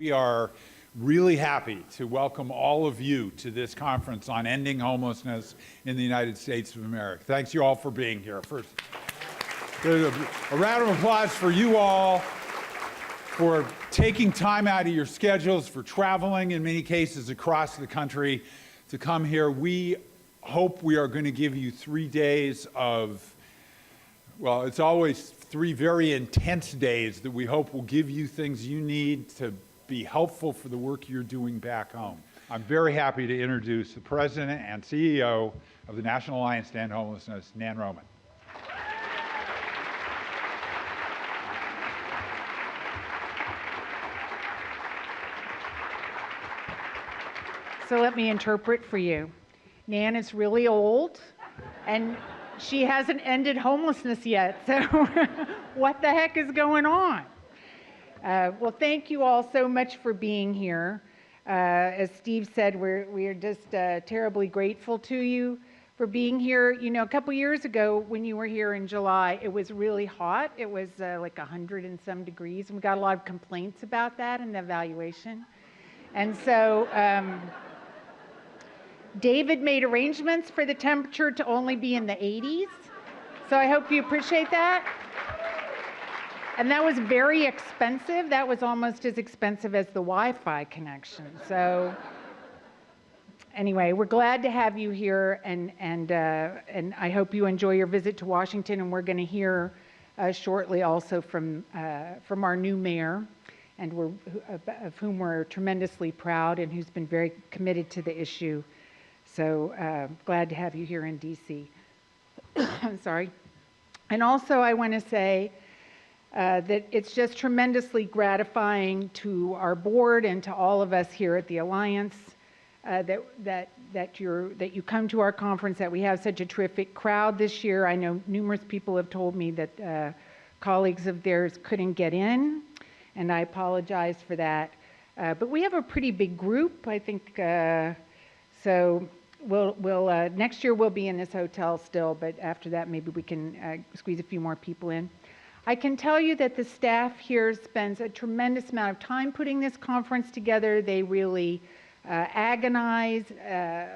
We are really happy to welcome all of you to this conference on ending homelessness in the United States of America. Thanks you all for being here. First, a round of applause for you all for taking time out of your schedules, for traveling in many cases across the country to come here. We hope we are going to give you 3 days of, well, it's always 3 very intense days that we hope will give you things you need to be helpful for the work you're doing back home. I'm very happy to introduce the President and CEO of the National Alliance to End Homelessness, Nan Roman. So let me interpret for you. Nan is really old, and she hasn't ended homelessness yet, so what the heck is going on? Well, thank you all so much for being here. As Steve said, we are just terribly grateful to you for being here. You know, a couple years ago when you were here in July, it was really hot. It was like 100 and some degrees, and we got a lot of complaints about that in the evaluation. And so David made arrangements for the temperature to only be in the 80s. So I hope you appreciate that. And that was very expensive. That was almost as expensive as the Wi-Fi connection. So anyway, we're glad to have you here, and I hope you enjoy your visit to Washington. And we're going to hear shortly also from our new mayor, and of whom we're tremendously proud, and who's been very committed to the issue. So glad to have you here in D.C. I'm sorry. And also I want to say that it's just tremendously gratifying to our board and to all of us here at the Alliance that you come to our conference, that we have such a terrific crowd this year. I know numerous people have told me that colleagues of theirs couldn't get in, and I apologize for that. But we have a pretty big group, I think. So we'll next year we'll be in this hotel still, but after that maybe we can squeeze a few more people in. I can tell you that the staff here spends a tremendous amount of time putting this conference together. They really agonize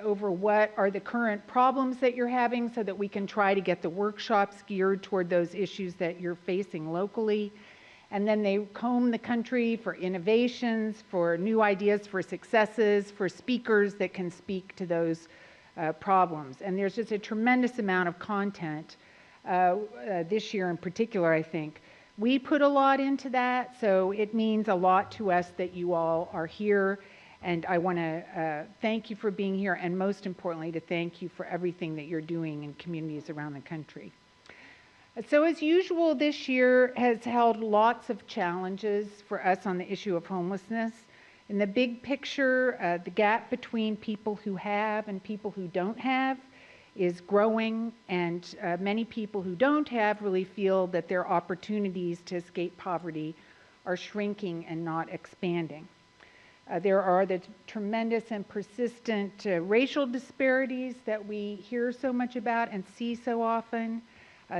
over what are the current problems that you're having so that we can try to get the workshops geared toward those issues that you're facing locally. And then they comb the country for innovations, for new ideas, for successes, for speakers that can speak to those problems. And there's just a tremendous amount of content this year in particular, I think. We put a lot into that, so it means a lot to us that you all are here. And I want to thank you for being here, and most importantly, to thank you for everything that you're doing in communities around the country. So as usual, this year has held lots of challenges for us on the issue of homelessness. In the big picture, the gap between people who have and people who don't have is growing, and many people who don't have really feel that their opportunities to escape poverty are shrinking and not expanding. There are the tremendous and persistent racial disparities that we hear so much about and see so often.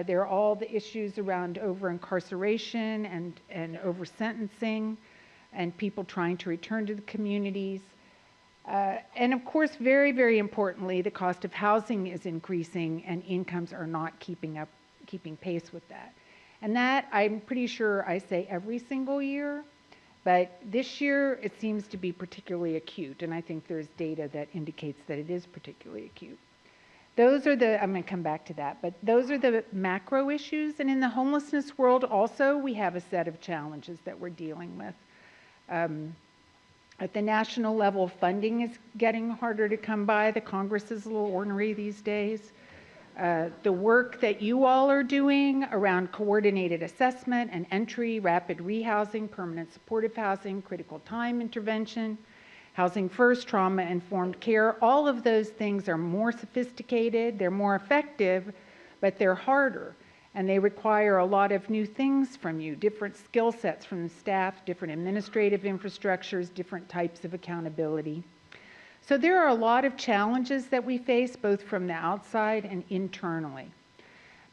There are all the issues around over-incarceration and over-sentencing, and people trying to return to the communities. And of course, very, very importantly, the cost of housing is increasing, and incomes are not keeping pace with that. And that, I'm pretty sure I say every single year, but this year it seems to be particularly acute, and I think there's data that indicates that it is particularly acute. Those are the, I'm going to come back to that, but those are the macro issues. And in the homelessness world also, we have a set of challenges that we're dealing with. At the national level, funding is getting harder to come by. The Congress is a little ornery these days. The work that you all are doing around coordinated assessment and entry, rapid rehousing, permanent supportive housing, critical time intervention, housing first, trauma-informed care, all of those things are more sophisticated, they're more effective, but they're harder. And they require a lot of new things from you, different skill sets from the staff, different administrative infrastructures, different types of accountability. So there are a lot of challenges that we face, both from the outside and internally.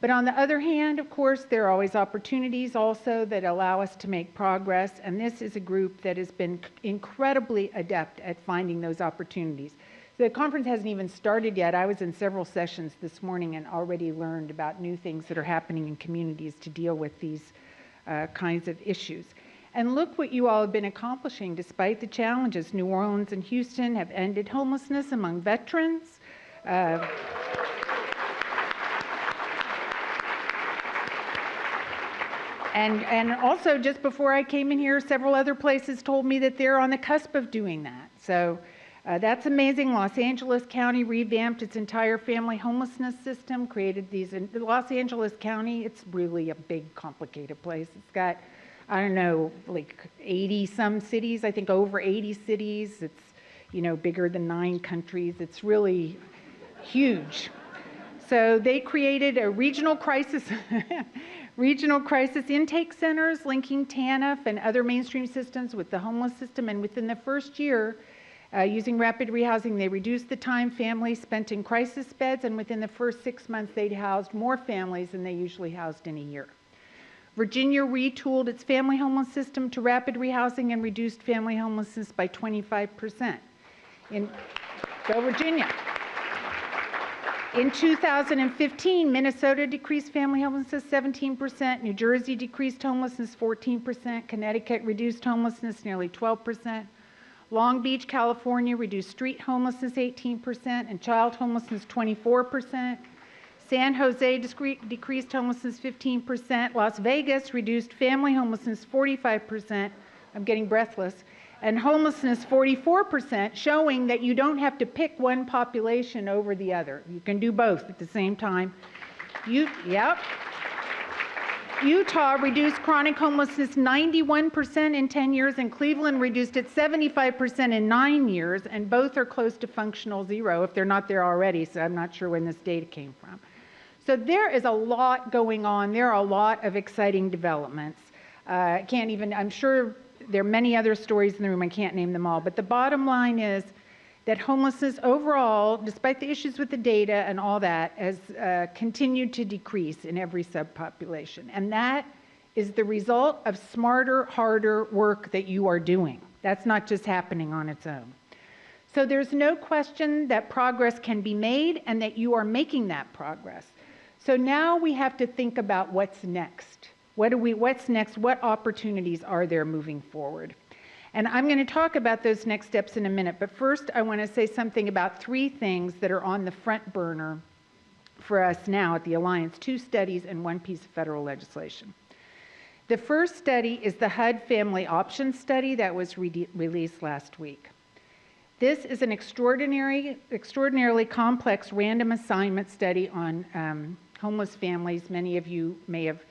But on the other hand, of course, there are always opportunities also that allow us to make progress, and this is a group that has been incredibly adept at finding those opportunities. The conference hasn't even started yet. I was in several sessions this morning and already learned about new things that are happening in communities to deal with these kinds of issues. And look what you all have been accomplishing despite the challenges. New Orleans and Houston have ended homelessness among veterans. And also, just before I came in here, several other places told me that they're on the cusp of doing that. So that's amazing. Los Angeles County revamped its entire family homelessness system, created these. In Los Angeles County, it's really a big, complicated place. It's got, I don't know, like 80 some cities, I think over 80 cities. It's, you know, bigger than 9 countries. It's really huge. So they created a regional crisis intake centers linking TANF and other mainstream systems with the homeless system. And within the first year, using rapid rehousing, they reduced the time families spent in crisis beds. And within the first 6 months, they'd housed more families than they usually housed in a year. Virginia retooled its family homeless system to rapid rehousing and reduced family homelessness by 25%. Go Virginia. In 2015, Minnesota decreased family homelessness 17%, New Jersey decreased homelessness 14%, Connecticut reduced homelessness nearly 12%, Long Beach, California reduced street homelessness 18% and child homelessness 24%, San Jose decreased homelessness 15%, Las Vegas reduced family homelessness 45%, I'm getting breathless, and homelessness 44%, showing that you don't have to pick one population over the other. You can do both at the same time. Utah reduced chronic homelessness 91% in 10 years, and Cleveland reduced it 75% in 9 years, and both are close to functional zero if they're not there already, so I'm not sure when this data came from. So there is a lot going on. There are a lot of exciting developments. I'm sure there are many other stories in the room. I can't name them all. But the bottom line is that homelessness overall, despite the issues with the data and all that, has continued to decrease in every subpopulation. And that is the result of smarter, harder work that you are doing. That's not just happening on its own. So there's no question that progress can be made and that you are making that progress. So now we have to think about what's next. What's next? What opportunities are there moving forward? And I'm going to talk about those next steps in a minute. But first, I want to say something about 3 things that are on the front burner for us now at the Alliance: 2 studies and 1 piece of federal legislation. The first study is the HUD Family Options Study that was released last week. This is an extraordinarily complex random assignment study on homeless families. Many of you may have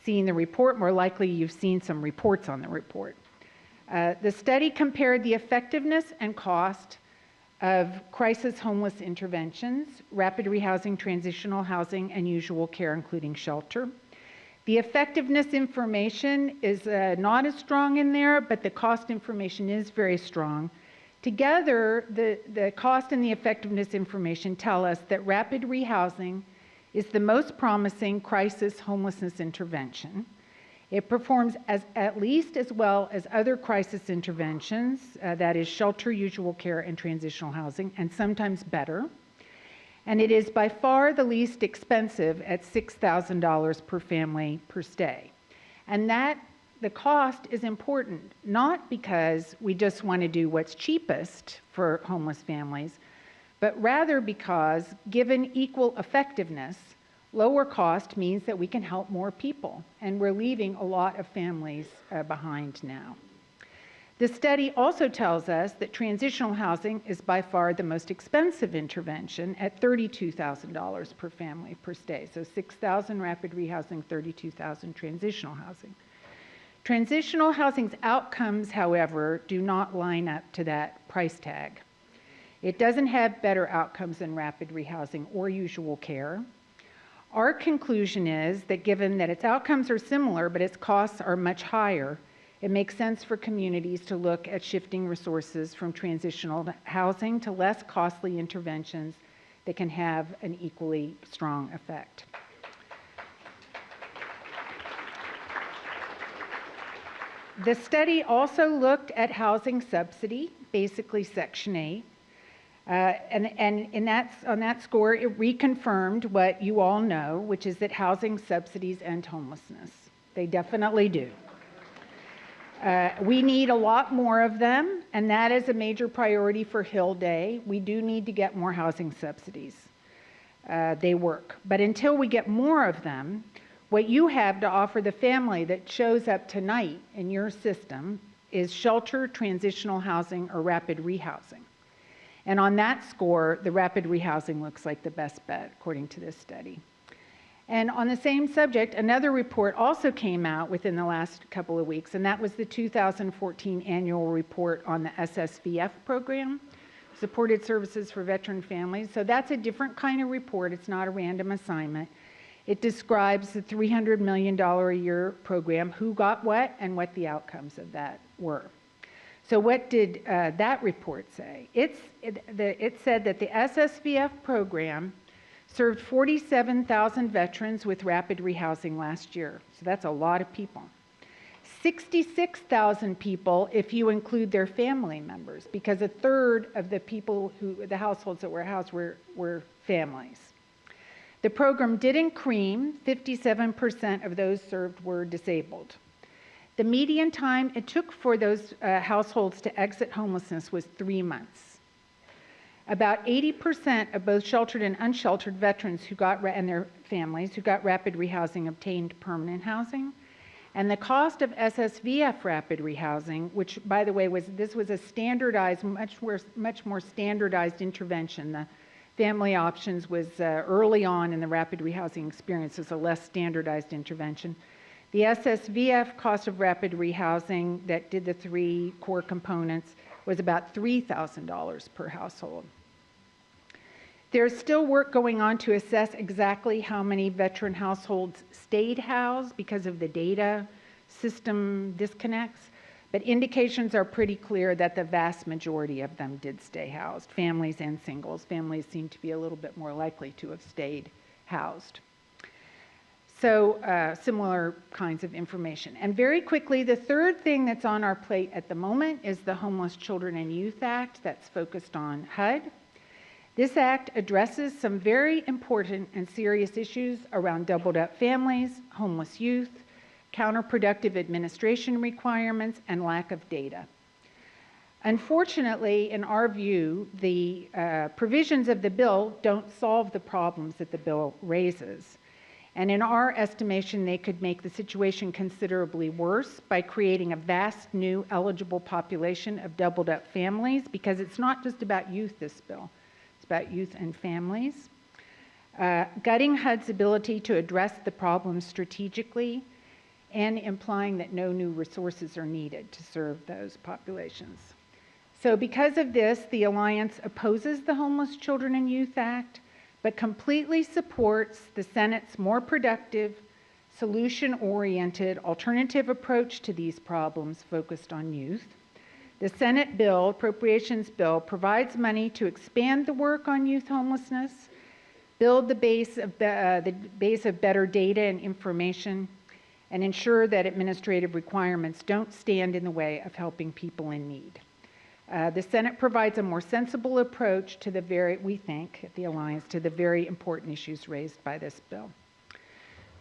seen the report. More likely, you've seen some reports on the report. The study compared the effectiveness and cost of crisis homeless interventions, rapid rehousing, transitional housing, and usual care, including shelter. The effectiveness information is not as strong in there, but the cost information is very strong. Together, the cost and the effectiveness information tell us that rapid rehousing is the most promising crisis homelessness intervention. It performs at least as well as other crisis interventions, that is shelter, usual care, and transitional housing, and sometimes better. And it is by far the least expensive at $6,000 per family per stay. And the cost is important, not because we just want to do what's cheapest for homeless families, but rather because, given equal effectiveness, lower cost means that we can help more people, and we're leaving a lot of families behind now. The study also tells us that transitional housing is by far the most expensive intervention at $32,000 per family per stay. So $6,000 rapid rehousing, $32,000 transitional housing. Transitional housing's outcomes, however, do not line up to that price tag. It doesn't have better outcomes than rapid rehousing or usual care. Our conclusion is that given that its outcomes are similar, but its costs are much higher, it makes sense for communities to look at shifting resources from transitional housing to less costly interventions that can have an equally strong effect. The study also looked at housing subsidy, basically Section 8. On that score, it reconfirmed what you all know, which is that housing subsidies end homelessness. They definitely do. We need a lot more of them, and that is a major priority for Hill Day. We do need to get more housing subsidies. They work. But until we get more of them, what you have to offer the family that shows up tonight in your system is shelter, transitional housing, or rapid rehousing. And on that score, the rapid rehousing looks like the best bet, according to this study. And on the same subject, another report also came out within the last couple of weeks, and that was the 2014 annual report on the SSVF program, Supported Services for Veteran Families. So that's a different kind of report. It's not a random assignment. It describes the $300 million a year program, who got what, and what the outcomes of that were. So what did that report say? It said that the SSVF program served 47,000 veterans with rapid rehousing last year. So that's a lot of people. 66,000 people if you include their family members, because a third of the people the households that were housed were families. The program didn't cream. 57% of those served were disabled. The median time it took for those households to exit homelessness was 3 months. About 80% of both sheltered and unsheltered veterans and their families who got rapid rehousing obtained permanent housing. And the cost of SSVF rapid rehousing, which, by the way, was a standardized, much more standardized intervention. The family options was early on in the rapid rehousing experience, as a less standardized intervention. The SSVF cost of rapid rehousing that did the 3 core components was about $3,000 per household. There's still work going on to assess exactly how many veteran households stayed housed because of the data system disconnects, but indications are pretty clear that the vast majority of them did stay housed, families and singles. Families seem to be a little bit more likely to have stayed housed. So similar kinds of information. And very quickly, the third thing that's on our plate at the moment is the Homeless Children and Youth Act that's focused on HUD. This act addresses some very important and serious issues around doubled-up families, homeless youth, counterproductive administration requirements, and lack of data. Unfortunately, in our view, the provisions of the bill don't solve the problems that the bill raises. And in our estimation, they could make the situation considerably worse by creating a vast new eligible population of doubled-up families, because it's not just about youth, this bill. It's about youth and families. Gutting HUD's ability to address the problem strategically, and implying that no new resources are needed to serve those populations. So because of this, the Alliance opposes the Homeless Children and Youth Act, but completely supports the Senate's more productive, solution-oriented, alternative approach to these problems focused on youth. The Senate bill, appropriations bill, provides money to expand the work on youth homelessness, build the base of better data and information, and ensure that administrative requirements don't stand in the way of helping people in need. The Senate provides a more sensible approach to we think, at the Alliance, to the very important issues raised by this bill.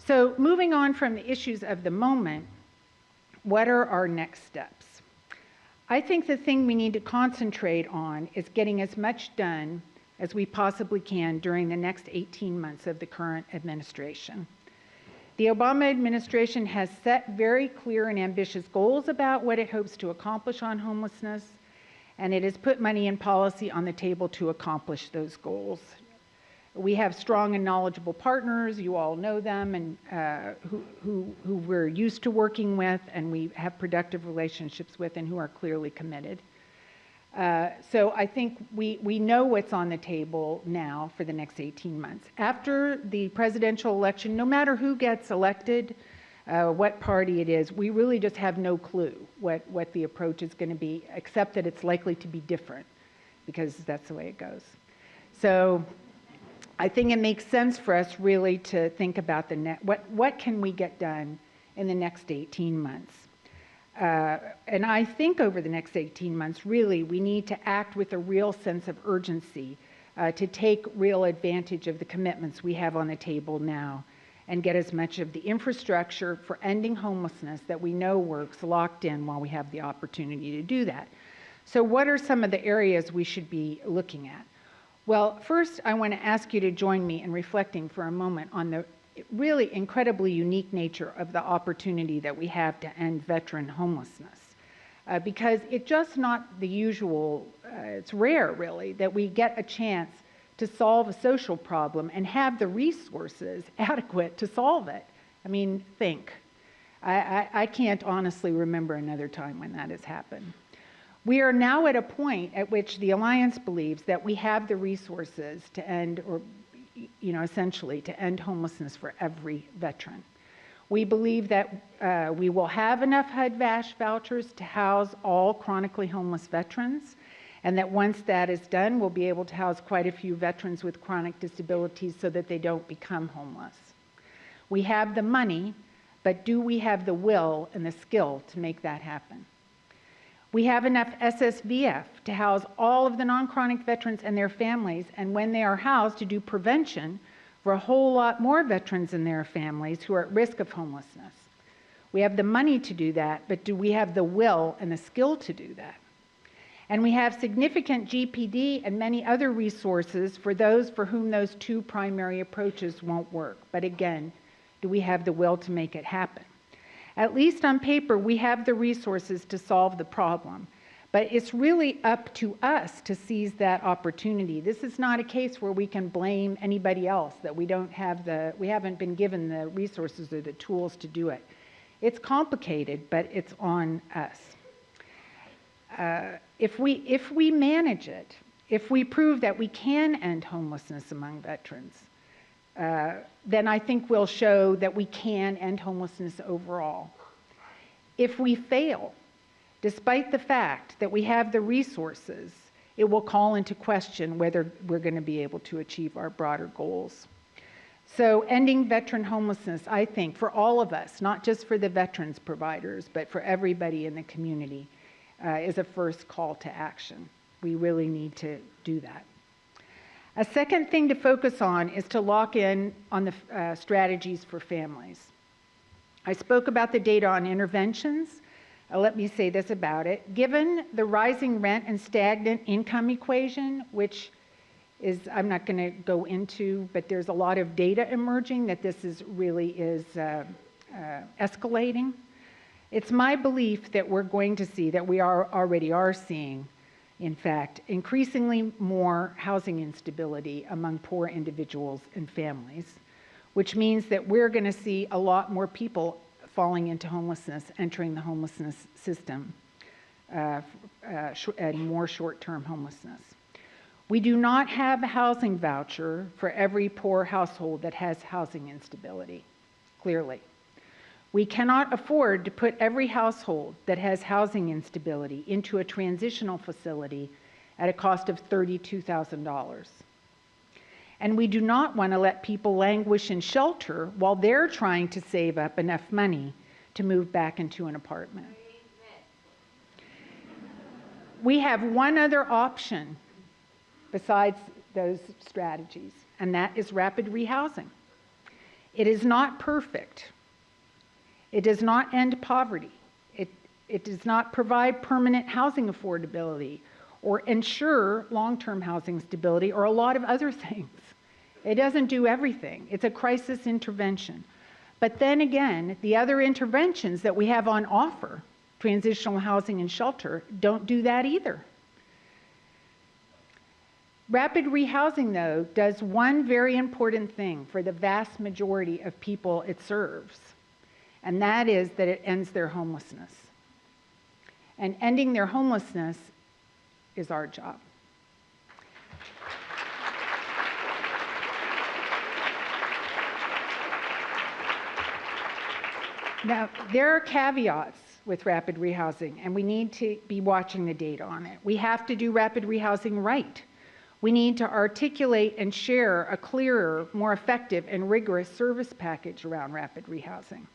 So moving on from the issues of the moment, what are our next steps? I think the thing we need to concentrate on is getting as much done as we possibly can during the next 18 months of the current administration. The Obama administration has set very clear and ambitious goals about what it hopes to accomplish on homelessness, and it has put money and policy on the table to accomplish those goals. We have strong and knowledgeable partners, you all know them, and who we're used to working with, and we have productive relationships with, and who are clearly committed. So I think we know what's on the table now for the next 18 months. After the presidential election, no matter who gets elected, what party it is, we really just have no clue what the approach is going to be, except that it's likely to be different, because that's the way it goes. So I think it makes sense for us really to think about what can we get done in the next 18 months. And I think over the next 18 months, really, we need to act with a real sense of urgency to take real advantage of the commitments we have on the table now and get as much of the infrastructure for ending homelessness that we know works locked in while we have the opportunity to do that. So what are some of the areas we should be looking at? Well, first, I want to ask you to join me in reflecting for a moment on the really incredibly unique nature of the opportunity that we have to end veteran homelessness. Because it's just not the usual, it's rare really, that we get a chance to solve a social problem and have the resources adequate to solve it. I mean, think. I can't honestly remember another time when that has happened. We are now at a point at which the Alliance believes that we have the resources to end, or essentially to end homelessness for every veteran. We believe that we will have enough HUD-VASH vouchers to house all chronically homeless veterans, and that once that is done, we'll be able to house quite a few veterans with chronic disabilities so that they don't become homeless. We have the money, but do we have the will and the skill to make that happen? We have enough SSVF to house all of the non-chronic veterans and their families, and when they are housed, to do prevention for a whole lot more veterans and their families who are at risk of homelessness. We have the money to do that, but do we have the will and the skill to do that? And we have significant GPD and many other resources for those for whom those two primary approaches won't work. But again, do we have the will to make it happen? At least on paper, we have the resources to solve the problem, but it's really up to us to seize that opportunity. This is not a case where we can blame anybody else, that we haven't been given the resources or the tools to do it. It's complicated, but it's on us. If we manage it, if we prove that we can end homelessness among veterans, then I think we'll show that we can end homelessness overall. If we fail, despite the fact that we have the resources, it will call into question whether we're going to be able to achieve our broader goals. So ending veteran homelessness, I think, for all of us, not just for the veterans providers, but for everybody in the community, is a first call to action. We really need to do that. A second thing to focus on is to lock in on the strategies for families. I spoke about the data on interventions. Let me say this about it. Given the rising rent and stagnant income equation, which is, I'm not going to go into, but there's a lot of data emerging that this really is escalating. It's my belief that we're going to see, that we already are seeing, in fact, increasingly more housing instability among poor individuals and families, which means that we're going to see a lot more people falling into homelessness, entering the homelessness system, and more short-term homelessness. We do not have a housing voucher for every poor household that has housing instability, clearly. We cannot afford to put every household that has housing instability into a transitional facility at a cost of $32,000. And we do not want to let people languish in shelter while they're trying to save up enough money to move back into an apartment. We have one other option besides those strategies, and that is rapid rehousing. It is not perfect. It does not end poverty. It does not provide permanent housing affordability or ensure long-term housing stability or a lot of other things. It doesn't do everything. It's a crisis intervention. But then again, the other interventions that we have on offer, transitional housing and shelter, don't do that either. Rapid rehousing, though, does one very important thing for the vast majority of people it serves, and that is that it ends their homelessness. And ending their homelessness is our job. Now, there are caveats with rapid rehousing, and we need to be watching the data on it. We have to do rapid rehousing right. We need to articulate and share a clearer, more effective, and rigorous service package around rapid rehousing.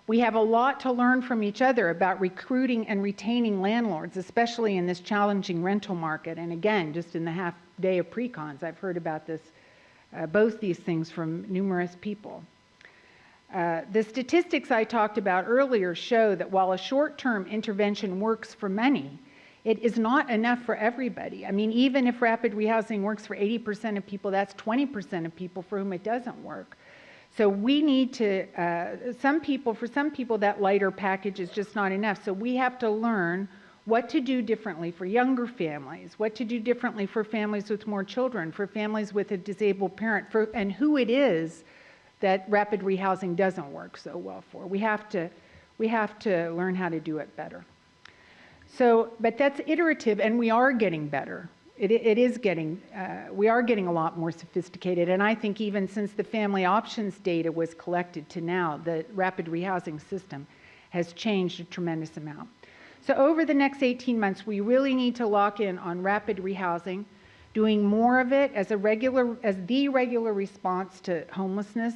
We have a lot to learn from each other about recruiting and retaining landlords, especially in this challenging rental market. And again, just in the half day of pre-cons, I've heard about this, both these things from numerous people. The statistics I talked about earlier show that while a short-term intervention works for many, it is not enough for everybody. I mean, even if rapid rehousing works for 80% of people, that's 20% of people for whom it doesn't work. So we need to, for some people, that lighter package is just not enough. So we have to learn what to do differently for younger families, what to do differently for families with more children, for families with a disabled parent, and who it is that rapid rehousing doesn't work so well for. We have to learn how to do it better. So, but that's iterative, and we are getting better. We are getting a lot more sophisticated, and I think even since the family options data was collected to now, the rapid rehousing system has changed a tremendous amount. So over the next 18 months, we really need to lock in on rapid rehousing, doing more of it as the regular response to homelessness,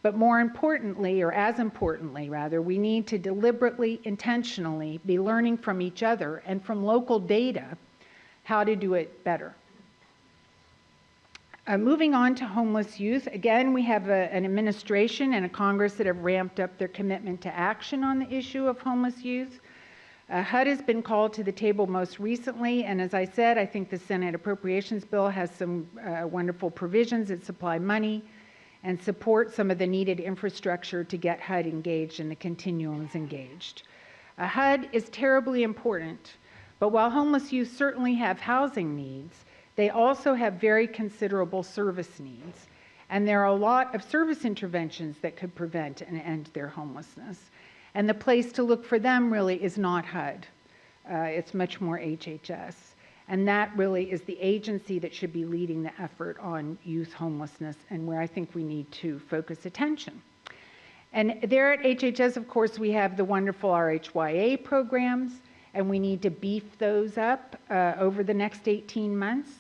but more importantly, or as importantly rather, we need to deliberately, intentionally be learning from each other and from local data how to do it better. Moving on to homeless youth, again, we have an administration and a Congress that have ramped up their commitment to action on the issue of homeless youth. HUD has been called to the table most recently, and as I said, I think the Senate Appropriations Bill has some wonderful provisions that supply money and support some of the needed infrastructure to get HUD engaged and the continuums engaged. HUD is terribly important, but while homeless youth certainly have housing needs, they also have very considerable service needs. And there are a lot of service interventions that could prevent and end their homelessness. And the place to look for them really is not HUD. It's much more HHS. And that really is the agency that should be leading the effort on youth homelessness and where I think we need to focus attention. And there at HHS, of course, we have the wonderful RHYA programs, and we need to beef those up over the next 18 months.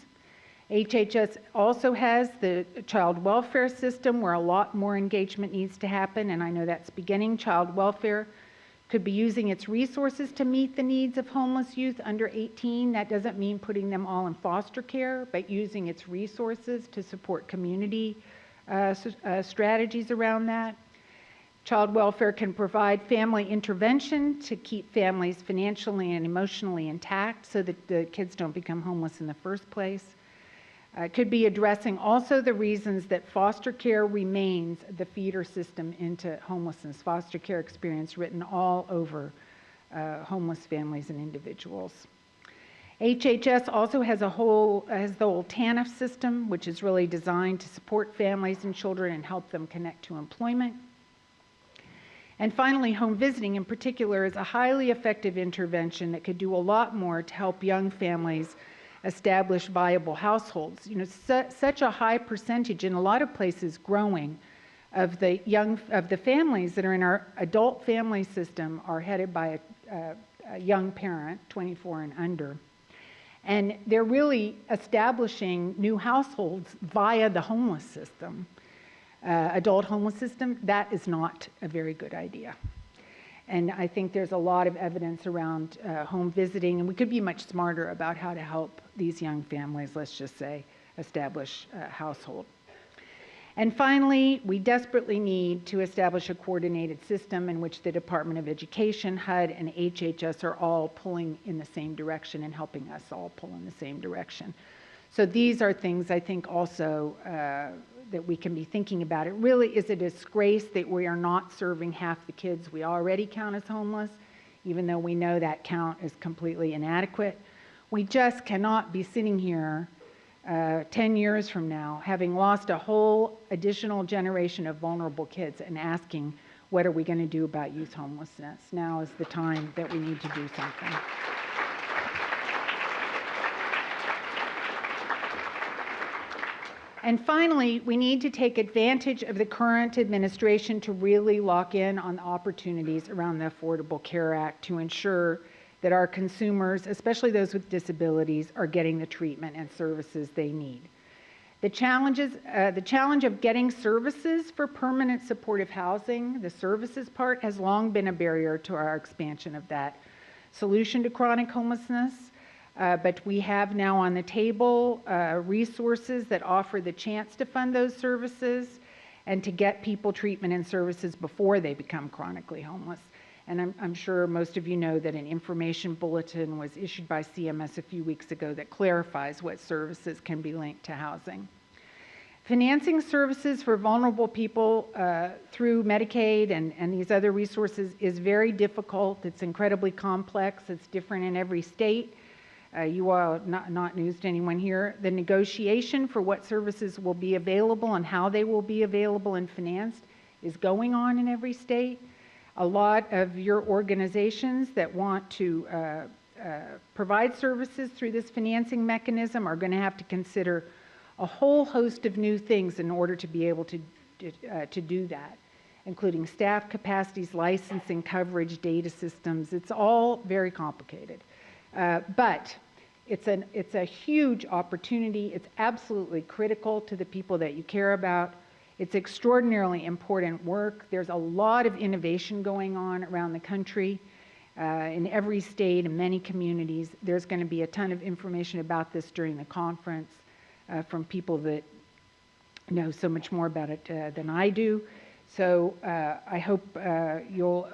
HHS also has the child welfare system where a lot more engagement needs to happen, and I know that's beginning. Child welfare could be using its resources to meet the needs of homeless youth under 18. That doesn't mean putting them all in foster care, but using its resources to support community strategies around that. Child welfare can provide family intervention to keep families financially and emotionally intact so that the kids don't become homeless in the first place. It could be addressing also the reasons that foster care remains the feeder system into homelessness. Foster care experience written all over homeless families and individuals. HHS also has the whole TANF system, which is really designed to support families and children and help them connect to employment. And finally, home visiting in particular is a highly effective intervention that could do a lot more to help young families establish viable households. You know, such a high percentage in a lot of places growing of the families that are in our adult family system are headed by a young parent, 24 and under. And they're really establishing new households via the homeless system. Adult homeless system, that is not a very good idea. And I think there's a lot of evidence around home visiting, and we could be much smarter about how to help these young families, let's just say, establish a household. And finally, we desperately need to establish a coordinated system in which the Department of Education, HUD, and HHS are all pulling in the same direction and helping us all pull in the same direction. So these are things I think also that we can be thinking about. It really is a disgrace that we are not serving half the kids we already count as homeless, even though we know that count is completely inadequate. We just cannot be sitting here 10 years from now, having lost a whole additional generation of vulnerable kids and asking, what are we going to do about youth homelessness? Now is the time that we need to do something. And finally, we need to take advantage of the current administration to really lock in on the opportunities around the Affordable Care Act to ensure that our consumers, especially those with disabilities, are getting the treatment and services they need. The challenge of getting services for permanent supportive housing, the services part, has long been a barrier to our expansion of that solution to chronic homelessness. But we have now on the table resources that offer the chance to fund those services and to get people treatment and services before they become chronically homeless. And I'm sure most of you know that an information bulletin was issued by CMS a few weeks ago that clarifies what services can be linked to housing. Financing services for vulnerable people through Medicaid and these other resources is very difficult. It's incredibly complex. It's different in every state. You are not news to anyone here. The negotiation for what services will be available and how they will be available and financed is going on in every state. A lot of your organizations that want to provide services through this financing mechanism are going to have to consider a whole host of new things in order to be able to do that, including staff capacities, licensing, coverage, data systems. It's all very complicated. But it's a huge opportunity. It's absolutely critical to the people that you care about. It's extraordinarily important work. There's a lot of innovation going on around the country, in every state and many communities. There's going to be a ton of information about this during the conference from people that know so much more about it than I do. So I hope you'll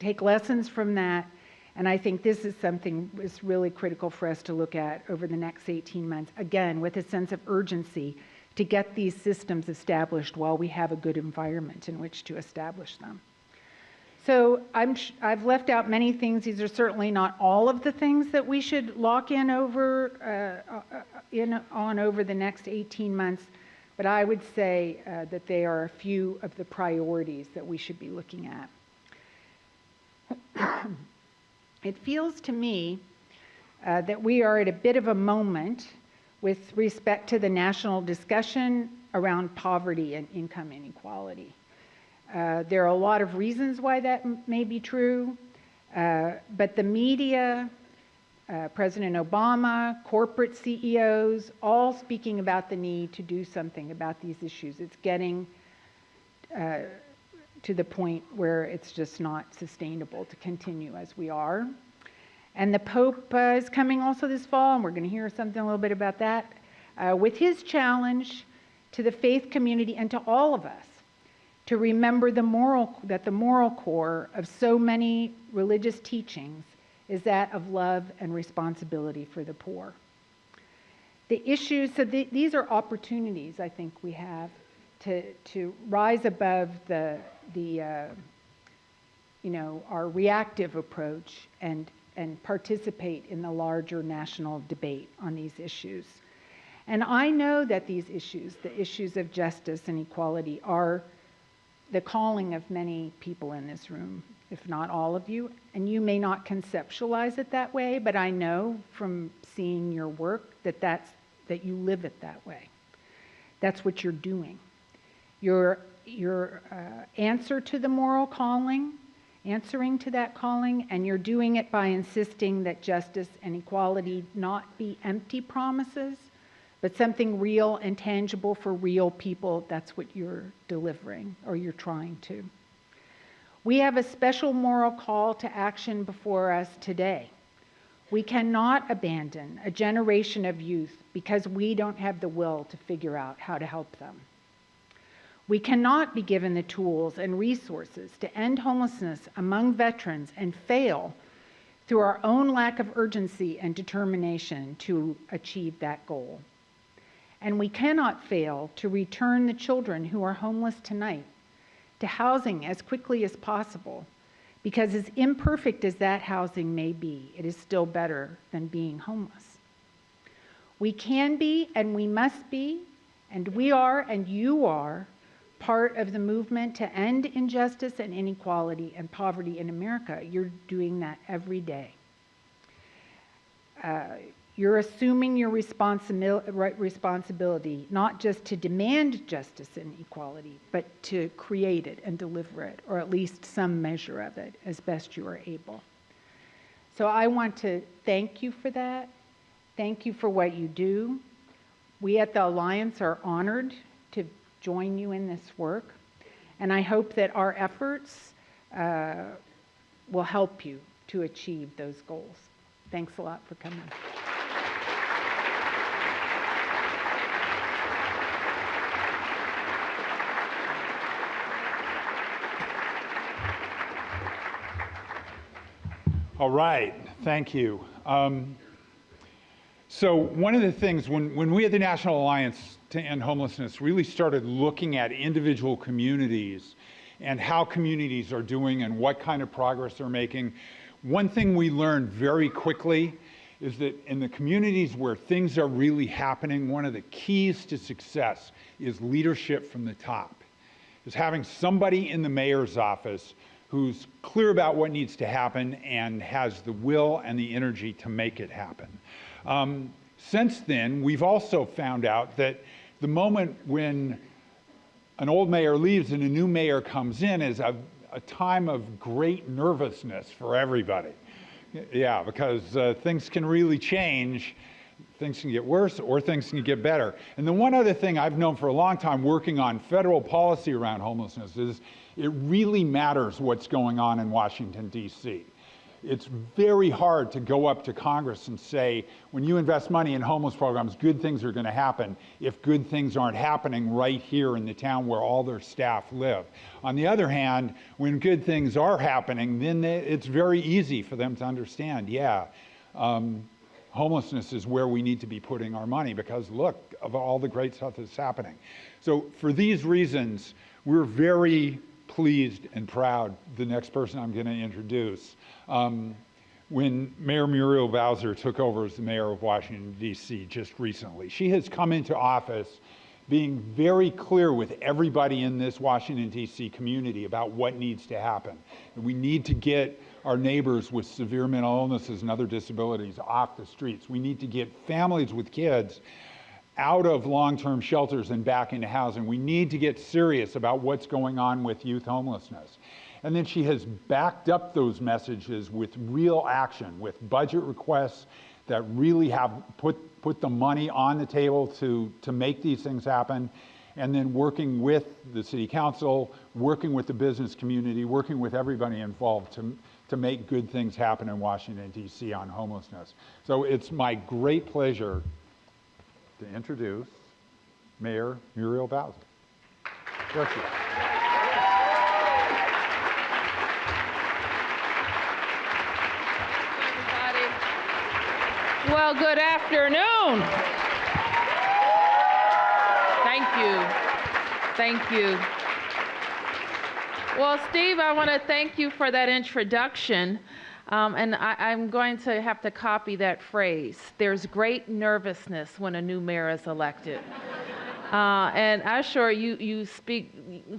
take lessons from that. And I think this is something that's really critical for us to look at over the next 18 months, again, with a sense of urgency to get these systems established while we have a good environment in which to establish them. So I've left out many things. These are certainly not all of the things that we should lock in over over the next 18 months, but I would say that they are a few of the priorities that we should be looking at. It feels to me that we are at a bit of a moment with respect to the national discussion around poverty and income inequality. There are a lot of reasons why that may be true, but the media, President Obama, corporate CEOs, all speaking about the need to do something about these issues. It's getting to the point where it's just not sustainable to continue as we are. And the Pope is coming also this fall, and we're going to hear something a little bit about that, with his challenge to the faith community and to all of us to remember the moral core of so many religious teachings is that of love and responsibility for the poor. The issues, so these are opportunities I think we have to rise above our reactive approach and participate in the larger national debate on these issues. And I know that these issues, the issues of justice and equality, are the calling of many people in this room, if not all of you. And you may not conceptualize it that way, but I know from seeing your work that you live it that way. That's what you're doing. Your answer to the moral calling, answering to that calling, and you're doing it by insisting that justice and equality not be empty promises, but something real and tangible for real people. That's what you're delivering, or you're trying to. We have a special moral call to action before us today. We cannot abandon a generation of youth because we don't have the will to figure out how to help them. We cannot be given the tools and resources to end homelessness among veterans and fail through our own lack of urgency and determination to achieve that goal. And we cannot fail to return the children who are homeless tonight to housing as quickly as possible, because as imperfect as that housing may be, it is still better than being homeless. We can be and we must be, and we are and you are, part of the movement to end injustice and inequality and poverty in America. You're doing that every day. You're assuming your responsibility, not just to demand justice and equality, but to create it and deliver it, or at least some measure of it, as best you are able. So I want to thank you for that. Thank you for what you do. We at the Alliance are honored to join you in this work, and I hope that our efforts will help you to achieve those goals. Thanks a lot for coming. All right, thank you. So one of the things, when we at the National Alliance to End Homelessness really started looking at individual communities and how communities are doing and what kind of progress they're making, one thing we learned very quickly is that in the communities where things are really happening, one of the keys to success is leadership from the top. Is having somebody in the mayor's office who's clear about what needs to happen and has the will and the energy to make it happen. Since then, we've also found out that the moment when an old mayor leaves and a new mayor comes in is a time of great nervousness for everybody. Yeah, because things can really change. Things can get worse or things can get better. And the one other thing I've known for a long time working on federal policy around homelessness is it really matters what's going on in Washington, D.C. It's very hard to go up to Congress and say, when you invest money in homeless programs, good things are going to happen if good things aren't happening right here in the town where all their staff live. On the other hand, when good things are happening, then it's very easy for them to understand, yeah, homelessness is where we need to be putting our money because look, of all the great stuff that's happening. So for these reasons, we're very pleased and proud, the next person I'm going to introduce. When Mayor Muriel Bowser took over as the mayor of Washington, D.C. just recently, she has come into office being very clear with everybody in this Washington, D.C. community about what needs to happen. And we need to get our neighbors with severe mental illnesses and other disabilities off the streets. We need to get families with kids out of long-term shelters and back into housing. We need to get serious about what's going on with youth homelessness. And then she has backed up those messages with real action, with budget requests that really have put the money on the table to make these things happen, and then working with the city council, working with the business community, working with everybody involved to make good things happen in Washington, D.C. on homelessness. So it's my great pleasure to introduce Mayor Muriel Bowser. There she is. Well, good afternoon. Thank you. Thank you. Well, Steve, I want to thank you for that introduction. And I'm going to have to copy that phrase. There's great nervousness when a new mayor is elected. And I'm sure you speak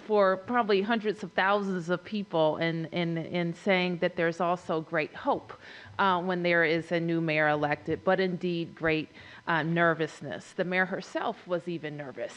for probably hundreds of thousands of people in saying that there's also great hope when there is a new mayor elected, but indeed great nervousness. The mayor herself was even nervous.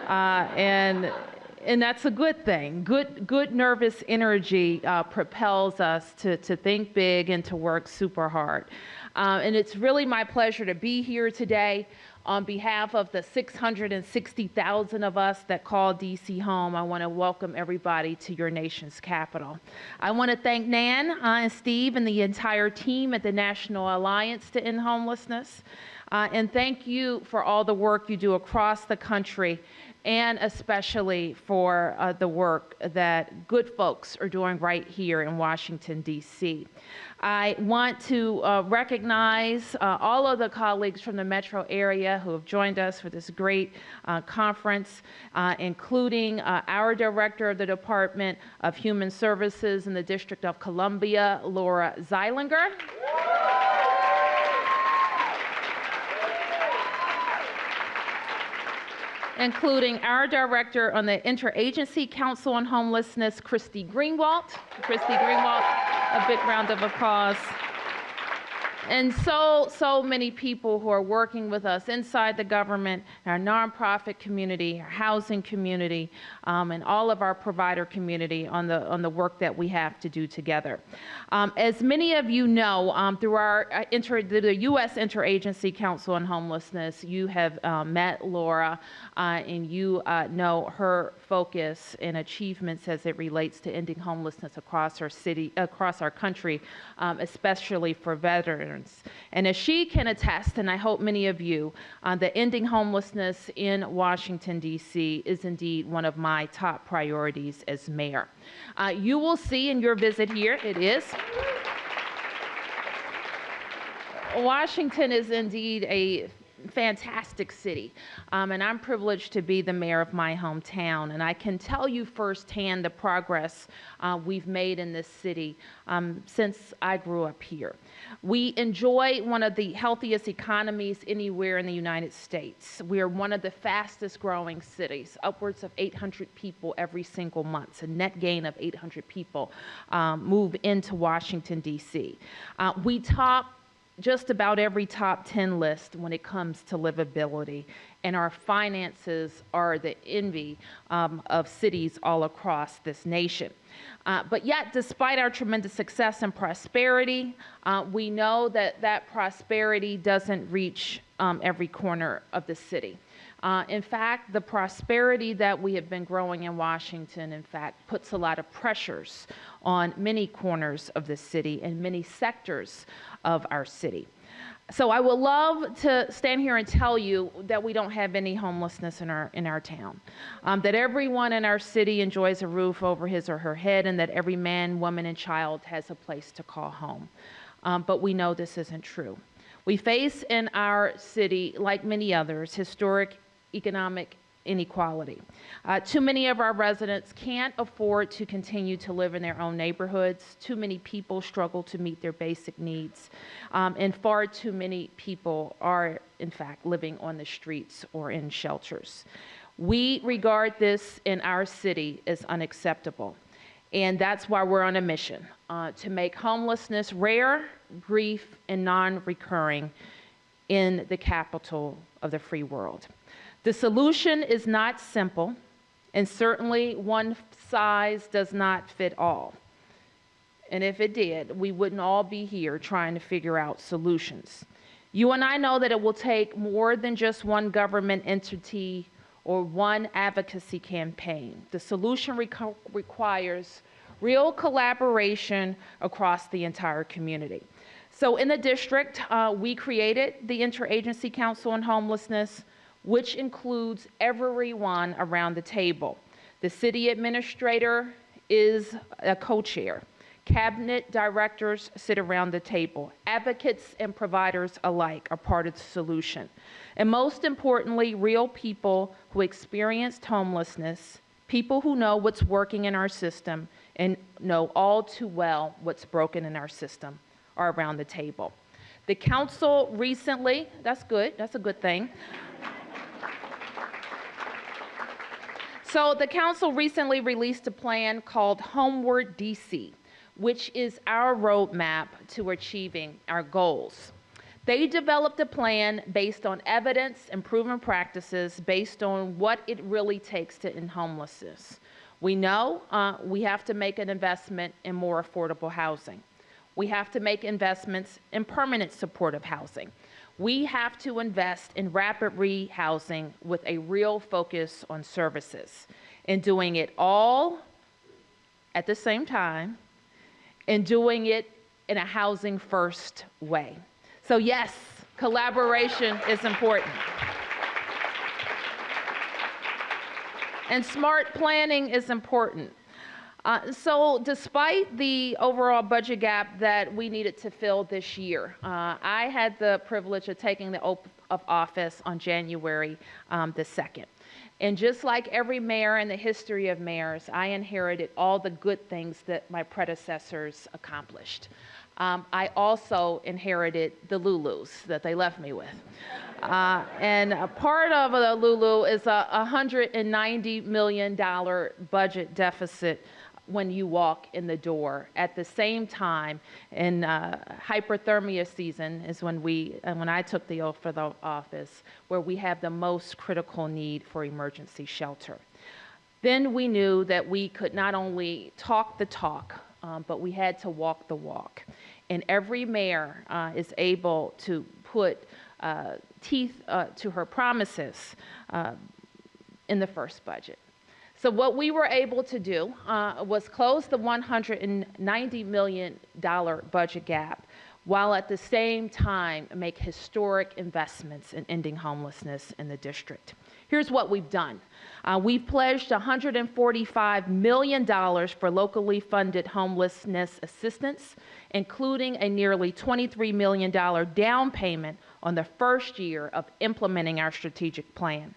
And that's a good thing. Good nervous energy propels us to think big and to work super hard. And it's really my pleasure to be here today. On behalf of the 660,000 of us that call DC home, I want to welcome everybody to your nation's capital. I want to thank Nan and Steve and the entire team at the National Alliance to End Homelessness. And thank you for all the work you do across the country, and especially for the work that good folks are doing right here in Washington, D.C. I want to recognize all of the colleagues from the metro area who have joined us for this great conference, including our Director of the Department of Human Services in the District of Columbia, Laura Zeilinger. Including our Director on the Interagency Council on Homelessness, Christy Greenwalt. Christy Greenwalt, a big round of applause. And so many people who are working with us inside the government, our nonprofit community, our housing community, and all of our provider community on the work that we have to do together. As many of you know, through the U.S. Interagency Council on Homelessness, you have met Laura, and you know her focus and achievements as it relates to ending homelessness across our country, especially for veterans. And as she can attest, and I hope many of you, that ending homelessness in Washington, D.C. is indeed one of my top priorities as mayor. You will see in your visit here, it is. Washington is indeed a fantastic city, and I'm privileged to be the mayor of my hometown, and I can tell you firsthand the progress we've made in this city since I grew up here. We enjoy one of the healthiest economies anywhere in the United States. We are one of the fastest growing cities, upwards of 800 people every single month, a net gain of 800 people move into Washington, D.C. We top just about every top 10 list when it comes to livability, and our finances are the envy of cities all across this nation. But yet, despite our tremendous success and prosperity, we know that that prosperity doesn't reach every corner of the city. In fact, the prosperity that we have been growing in Washington, in fact, puts a lot of pressures on many corners of the city and many sectors of our city. So I would love to stand here and tell you that we don't have any homelessness in our town, that everyone in our city enjoys a roof over his or her head, and that every man, woman, and child has a place to call home. But we know this isn't true. We face in our city, like many others, historic economic inequality. Too many of our residents can't afford to continue to live in their own neighborhoods. Too many people struggle to meet their basic needs. And far too many people are, in fact, living on the streets or in shelters. We regard this in our city as unacceptable. And that's why we're on a mission to make homelessness rare, brief, and non-recurring in the capital of the free world. The solution is not simple, and certainly one size does not fit all. And if it did, we wouldn't all be here trying to figure out solutions. You and I know that it will take more than just one government entity or one advocacy campaign. The solution requires real collaboration across the entire community. So in the district, we created the Interagency Council on Homelessness, which includes everyone around the table. The city administrator is a co-chair. Cabinet directors sit around the table. Advocates and providers alike are part of the solution. And most importantly, real people who experienced homelessness, people who know what's working in our system and know all too well what's broken in our system are around the table. The council recently, that's good, that's a good thing. So the council recently released a plan called Homeward DC, which is our roadmap to achieving our goals. They developed a plan based on evidence and proven practices based on what it really takes to end homelessness. We know we have to make an investment in more affordable housing. We have to make investments in permanent supportive housing. We have to invest in rapid rehousing with a real focus on services, and doing it all at the same time, and doing it in a housing first way. So yes, collaboration is important. And smart planning is important. So despite the overall budget gap that we needed to fill this year, I had the privilege of taking the oath of office on January the 2nd. And just like every mayor in the history of mayors, I inherited all the good things that my predecessors accomplished. I also inherited the Lulus that they left me with. And a part of the Lulu is a $190 million budget deficit when you walk in the door. At the same time, in hyperthermia season is when I took the oath for the office, where we have the most critical need for emergency shelter. Then we knew that we could not only talk the talk, but we had to walk the walk. And every mayor is able to put teeth to her promises in the first budget. So what we were able to do was close the $190 million budget gap, while at the same time make historic investments in ending homelessness in the district. Here's what we've done. We've pledged $145 million for locally funded homelessness assistance, including a nearly $23 million down payment on the first year of implementing our strategic plan.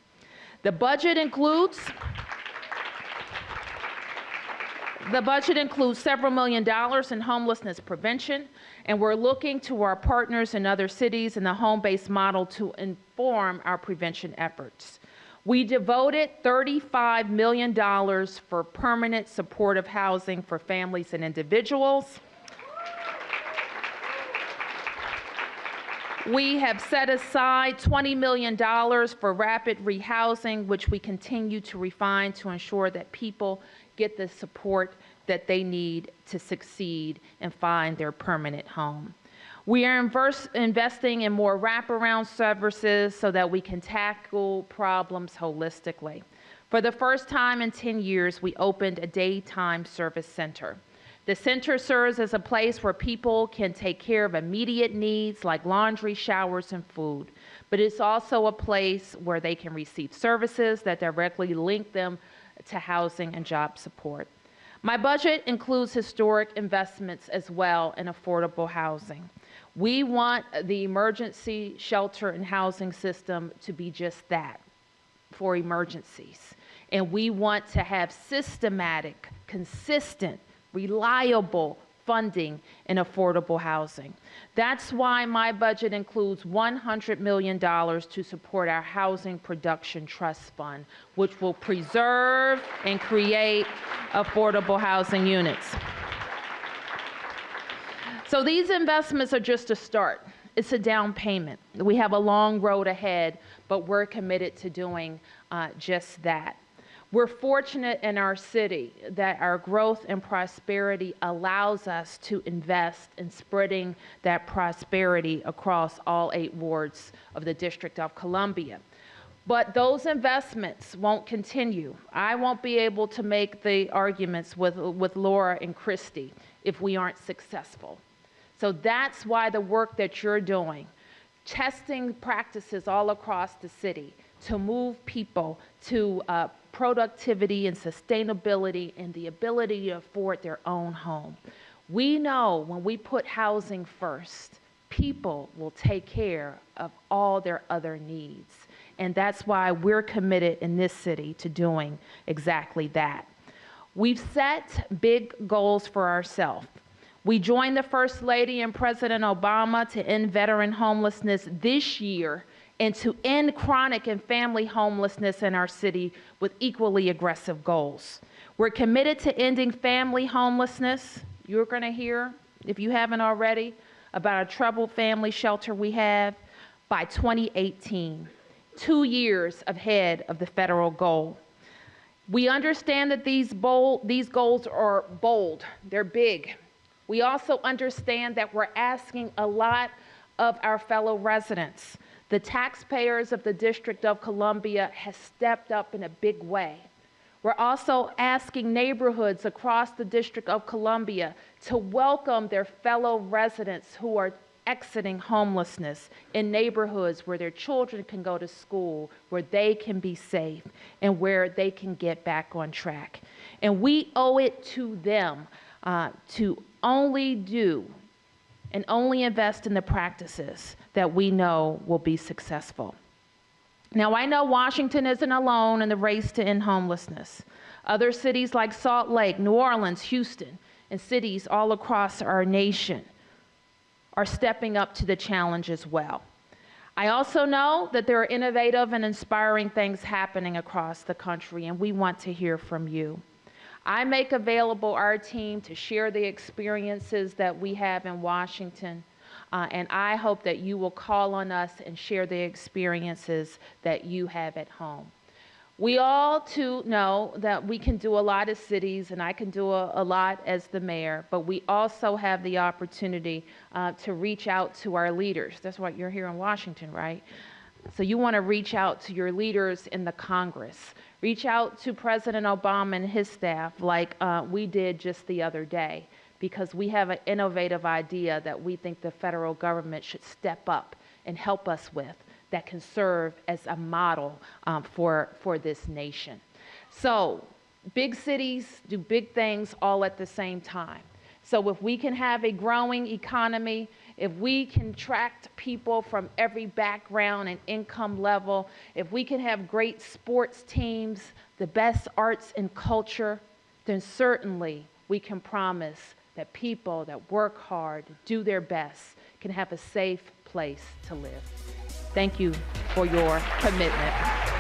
The budget includes several million dollars in homelessness prevention, and we're looking to our partners in other cities in the home-based model to inform our prevention efforts. We devoted $35 million for permanent supportive housing for families and individuals. We have set aside $20 million for rapid rehousing, which we continue to refine to ensure that people get the support that they need to succeed and find their permanent home. We are investing in more wraparound services so that we can tackle problems holistically. For the first time in 10 years, we opened a daytime service center. The center serves as a place where people can take care of immediate needs like laundry, showers, and food. But it's also a place where they can receive services that directly link them to housing and job support. My budget includes historic investments as well in affordable housing. We want the emergency shelter and housing system to be just that, for emergencies. And we want to have systematic, consistent, reliable funding in affordable housing. That's why my budget includes $100 million to support our Housing Production Trust Fund, which will preserve and create affordable housing units. So these investments are just a start. It's a down payment. We have a long road ahead, but we're committed to doing just that. We're fortunate in our city that our growth and prosperity allows us to invest in spreading that prosperity across all 8 wards of the District of Columbia. But those investments won't continue. I won't be able to make the arguments with Laura and Christy if we aren't successful. So that's why the work that you're doing, testing practices all across the city to move people to productivity and sustainability and the ability to afford their own home. We know when we put housing first, people will take care of all their other needs. And that's why we're committed in this city to doing exactly that. We've set big goals for ourselves. We joined the First Lady and President Obama to end veteran homelessness this year and to end chronic and family homelessness in our city with equally aggressive goals. We're committed to ending family homelessness. You're going to hear, if you haven't already, about a troubled family shelter we have by 2018, 2 years ahead of the federal goal. We understand that these goals are bold, they're big. We also understand that we're asking a lot of our fellow residents. The taxpayers of the District of Columbia have stepped up in a big way. We're also asking neighborhoods across the District of Columbia to welcome their fellow residents who are exiting homelessness in neighborhoods where their children can go to school, where they can be safe, and where they can get back on track. And we owe it to them to only do and only invest in the practices that we know will be successful. Now, I know Washington isn't alone in the race to end homelessness. Other cities like Salt Lake, New Orleans, Houston, and cities all across our nation are stepping up to the challenge as well. I also know that there are innovative and inspiring things happening across the country, and we want to hear from you. I make available our team to share the experiences that we have in Washington, and I hope that you will call on us and share the experiences that you have at home. We all too know that we can do a lot as cities, and I can do a lot as the mayor, but we also have the opportunity to reach out to our leaders. That's why you're here in Washington, right? So you want to reach out to your leaders in the Congress. Reach out to President Obama and his staff like we did just the other day, because we have an innovative idea that we think the federal government should step up and help us with, that can serve as a model for this nation. So big cities do big things all at the same time. So if we can have a growing economy, if we can attract people from every background and income level, if we can have great sports teams, the best arts and culture, then certainly we can promise that people that work hard, do their best, can have a safe place to live. Thank you for your commitment.